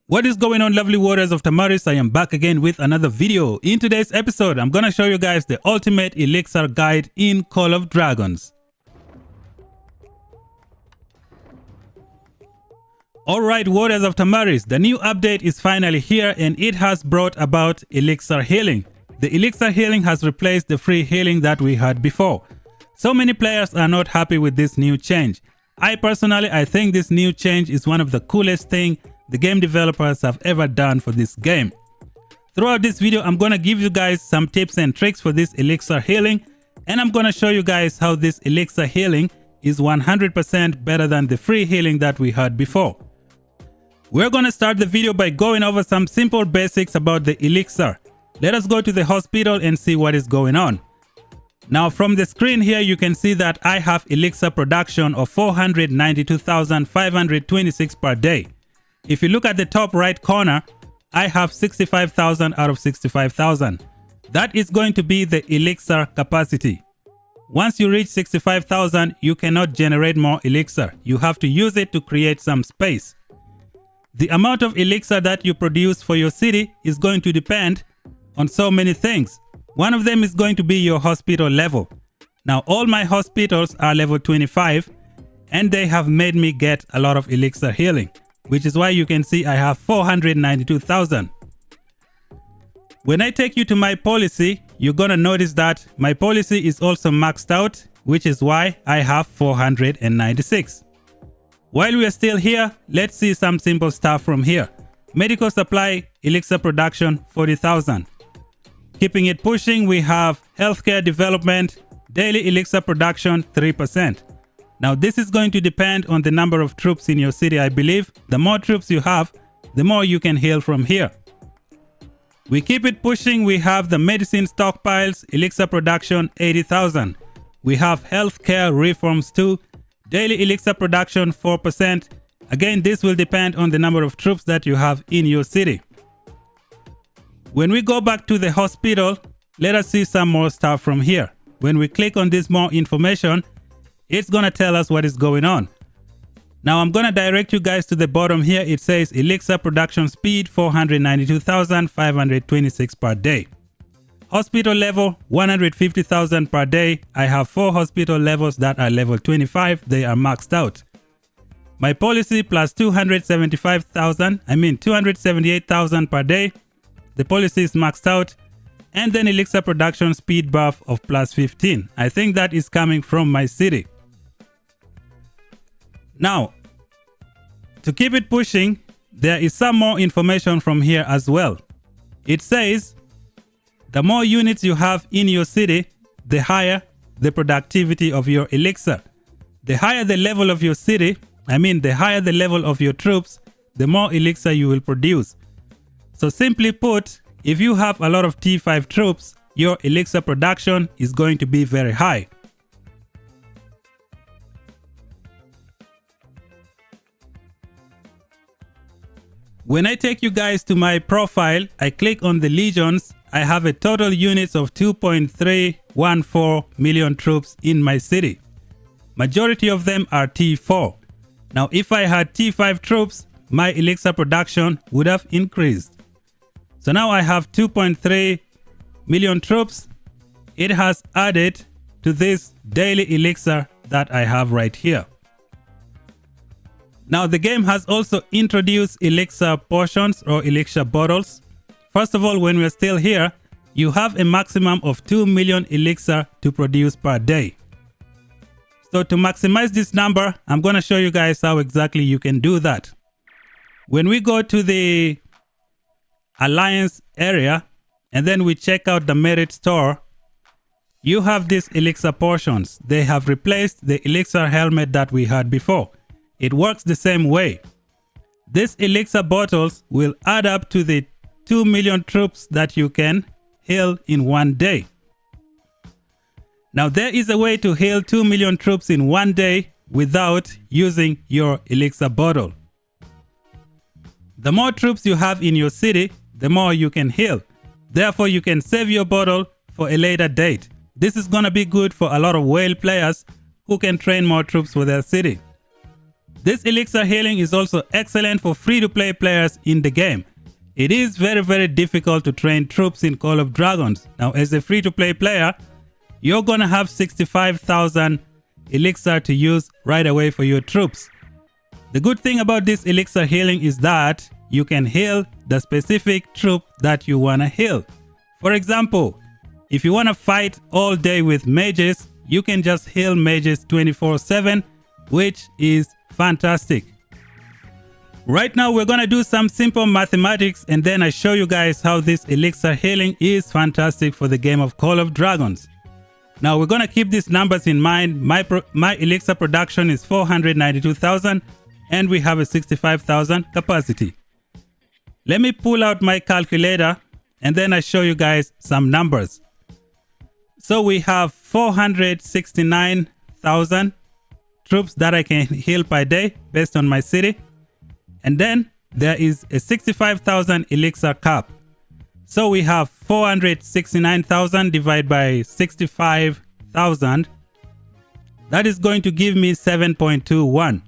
What is going on, lovely warriors of Tamaris? I am back again with another video. In today's episode, I'm gonna show you guys the ultimate elixir guide in Call of Dragons. Alright, warriors of Tamaris, the new update is finally here and it has brought about elixir healing. The elixir healing has replaced the free healing that we had before. So many players are not happy with this new change. I think this new change is one of the coolest things the game developers have ever done for this game. Throughout this video, I'm gonna give you guys some tips and tricks for this elixir healing, and I'm gonna show you guys how this elixir healing is 100% better than the free healing that we had before. We're gonna start the video by going over some simple basics about the elixir. Let us go to the hospital and see what is going on. Now from the screen here, you can see that I have elixir production of 492,526 per day. If you look at the top right corner, I have 65,000 out of 65,000. That is going to be the elixir capacity. Once you reach 65,000, you cannot generate more elixir. You have to use it to create some space. The amount of elixir that you produce for your city is going to depend on so many things. One of them is going to be your hospital level. Now all my hospitals are level 25 and they have made me get a lot of elixir healing, which is why you can see I have 492,000. When I take you to my policy, you're gonna notice that my policy is also maxed out, which is why I have 496. While we are still here, let's see some simple stuff from here. Medical supply, elixir production, 40,000. Keeping it pushing, we have healthcare development, daily elixir production, 3%. Now this is going to depend on the number of troops in your city, I believe. The more troops you have, the more you can heal from here. We keep it pushing, we have the medicine stockpiles, elixir production, 80,000. We have healthcare reforms too, daily elixir production, 4%. Again, this will depend on the number of troops that you have in your city. When we go back to the hospital, let us see some more stuff from here. When we click on this more information, it's gonna tell us what is going on. Now I'm gonna direct you guys to the bottom here. It says elixir production speed 492,526 per day. Hospital level 150,000 per day. I have 4 hospital levels that are level 25. They are maxed out. My policy plus 278,000 per day. The policy is maxed out. And then elixir production speed buff of plus 15. I think that is coming from my city. Now, to keep it pushing, there is some more information from here as well. It says, the more units you have in your city, the higher the productivity of your elixir. The higher the level of your city, the higher the level of your troops, the more elixir you will produce. So simply put, if you have a lot of T5 troops, your elixir production is going to be very high. When I take you guys to my profile, I click on the legions. I have a total units of 2.314 million troops in my city. Majority of them are T4. Now if I had T5 troops, my elixir production would have increased. So now I have 2.3 million troops. It has added to this daily elixir that I have right here. Now the game has also introduced elixir potions or elixir bottles. First of all, when we're still here, you have a maximum of 2 million elixir to produce per day. So to maximize this number, I'm going to show you guys how exactly you can do that. When we go to the Alliance area and then we check out the merit store, you have these elixir potions. They have replaced the elixir helmet that we had before. It works the same way. These elixir bottles will add up to the 2 million troops that you can heal in one day. Now there is a way to heal 2 million troops in one day without using your elixir bottle. The more troops you have in your city, the more you can heal. Therefore, you can save your bottle for a later date. This is gonna be good for a lot of whale players who can train more troops for their city. This elixir healing is also excellent for free-to-play players in the game. It is very difficult to train troops in Call of Dragons. Now, as a free-to-play player, you're gonna have 65,000 elixir to use right away for your troops. The good thing about this elixir healing is that you can heal the specific troop that you wanna heal. For example, if you wanna fight all day with mages, you can just heal mages 24/7, which is fantastic. Right now we're gonna do some simple mathematics and then I show you guys how this elixir healing is fantastic for the game of Call of Dragons. Now we're gonna keep these numbers in mind. My elixir production is 492,000 and we have a 65,000 capacity. Let me pull out my calculator and then I show you guys some numbers. So we have 469,000 troops that I can heal per day based on my city. And then there is a 65,000 elixir cap. So we have 469,000 divided by 65,000. That is going to give me 7.21.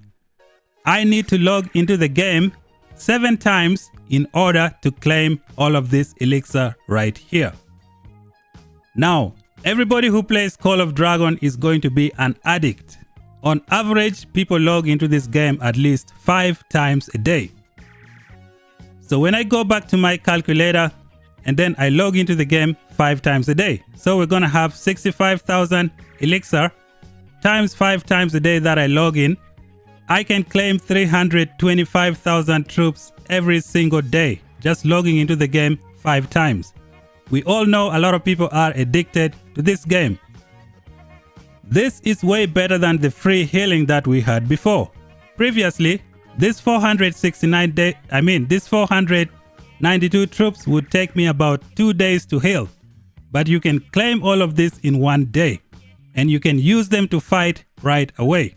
I need to log into the game 7 times in order to claim all of this elixir right here. Now, everybody who plays Call of Dragon is going to be an addict. On average, people log into this game at least 5 times a day. So when I go back to my calculator and then I log into the game 5 times a day. So we're going to have 65,000 elixir times 5 times a day that I log in. I can claim 325,000 troops every single day just logging into the game 5 times. We all know a lot of people are addicted to this game. This is way better than the free healing that we had before. Previously, this 492 troops would take me about 2 days to heal. But you can claim all of this in 1 day and you can use them to fight right away.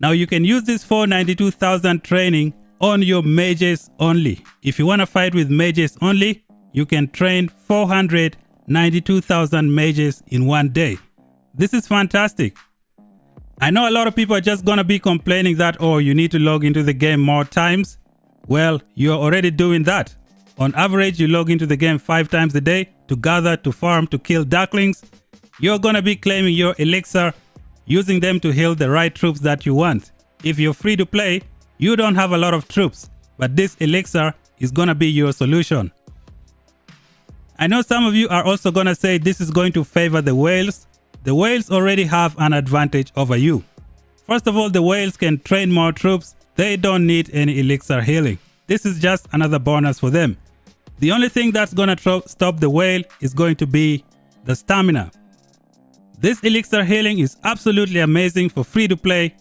Now you can use this 492,000 training on your mages only. If you want to fight with mages only, you can train 492,000 mages in 1 day. This is fantastic. I know a lot of people are just going to be complaining that, oh, you need to log into the game more times. Well, you're already doing that. On average, you log into the game 5 times a day to gather, to farm, to kill darklings. You're going to be claiming your elixir, using them to heal the right troops that you want. If you're free to play, you don't have a lot of troops, but this elixir is going to be your solution. I know some of you are also going to say this is going to favor the whales. The whales already have an advantage over you. First of all, the whales can train more troops. They don't need any elixir healing. This is just another bonus for them. The only thing that's going to stop the whale is going to be the stamina. This elixir healing is absolutely amazing for free to play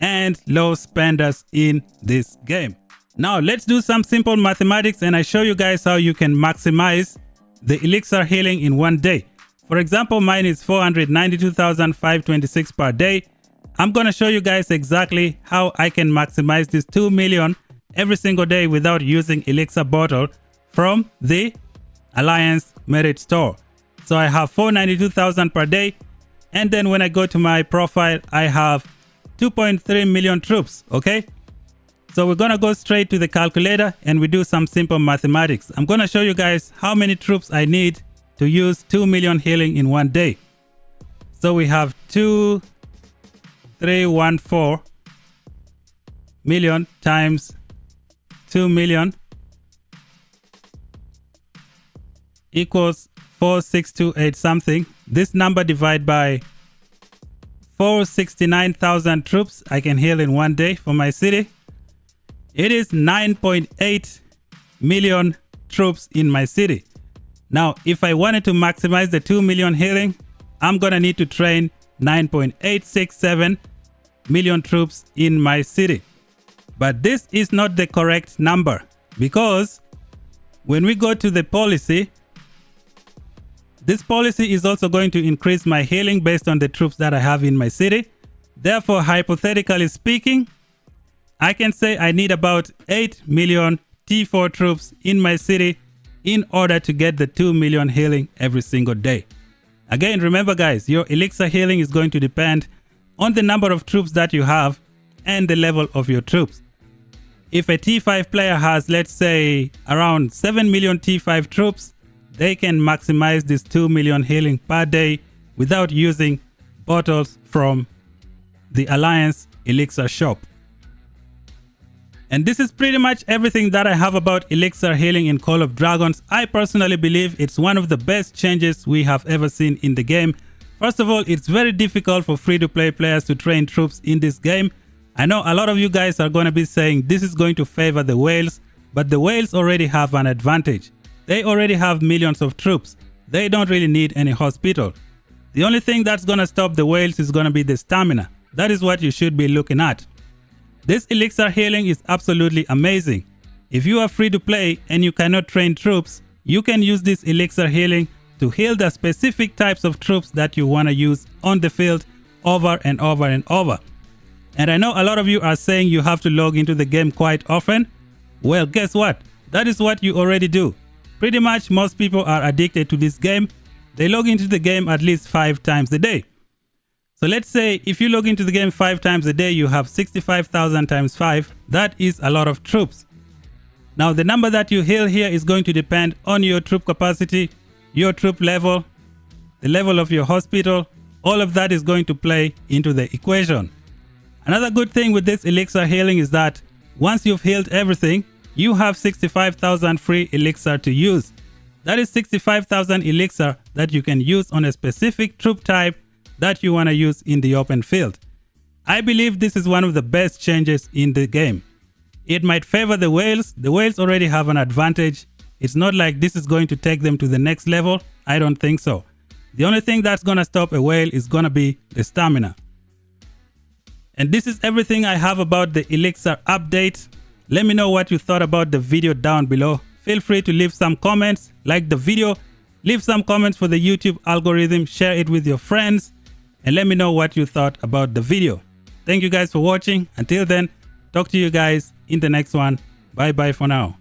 and low spenders in this game. Now let's do some simple mathematics and I show you guys how you can maximize the elixir healing in 1 day. For example, mine is 492,526 per day. I'm going to show you guys exactly how I can maximize this 2 million every single day without using elixir bottle from the Alliance Merit Store. So I have 492,000 per day. And then when I go to my profile, I have 2.3 million troops. Okay. So we're going to go straight to the calculator and we do some simple mathematics. I'm going to show you guys how many troops I need to use 2 million healing in 1 day. So we have 2,314 million times 2 million equals 4628 something. This number divided by 469,000 troops I can heal in 1 day for my city. It is 9.8 million troops in my city. Now, if I wanted to maximize the 2 million healing, I'm going to need to train 9.867 million troops in my city. But this is not the correct number because when we go to the policy, this policy is also going to increase my healing based on the troops that I have in my city. Therefore, hypothetically speaking, I can say I need about 8 million T4 troops in my city in order to get the 2 million healing every single day. Again, remember guys, your elixir healing is going to depend on the number of troops that you have and the level of your troops. If a T5 player has, let's say, around 7 million T5 troops, they can maximize this 2 million healing per day without using bottles from the Alliance Elixir shop. And this is pretty much everything that I have about Elixir healing in Call of Dragons. I personally believe it's one of the best changes we have ever seen in the game. First of all, it's very difficult for free-to-play players to train troops in this game. I know a lot of you guys are going to be saying this is going to favor the whales, but the whales already have an advantage. They already have millions of troops. They don't really need any hospital. The only thing that's going to stop the whales is going to be the stamina. That is what you should be looking at. This elixir healing is absolutely amazing. If you are free to play and you cannot train troops, you can use this elixir healing to heal the specific types of troops that you want to use on the field over and over and over. And I know a lot of you are saying you have to log into the game quite often. Well, guess what? That is what you already do. Pretty much most people are addicted to this game. They log into the game at least 5 times a day. So let's say if you log into the game 5 times a day, you have 65,000 times 5. That is a lot of troops. Now the number that you heal here is going to depend on your troop capacity, your troop level, the level of your hospital. All of that is going to play into the equation. Another good thing with this elixir healing is that once you've healed everything, you have 65,000 free elixir to use. That is 65,000 elixir that you can use on a specific troop type that you want to use in the open field. I believe this is one of the best changes in the game. It might favor the whales. The whales already have an advantage. It's not like this is going to take them to the next level. I don't think so. The only thing that's going to stop a whale is going to be the stamina. And this is everything I have about the elixir update. Let me know what you thought about the video down below. Feel free to leave some comments, like the video, leave some comments for the YouTube algorithm, share it with your friends, and let me know what you thought about the video. Thank you guys for watching. Until then, talk to you guys in the next one. Bye bye for now.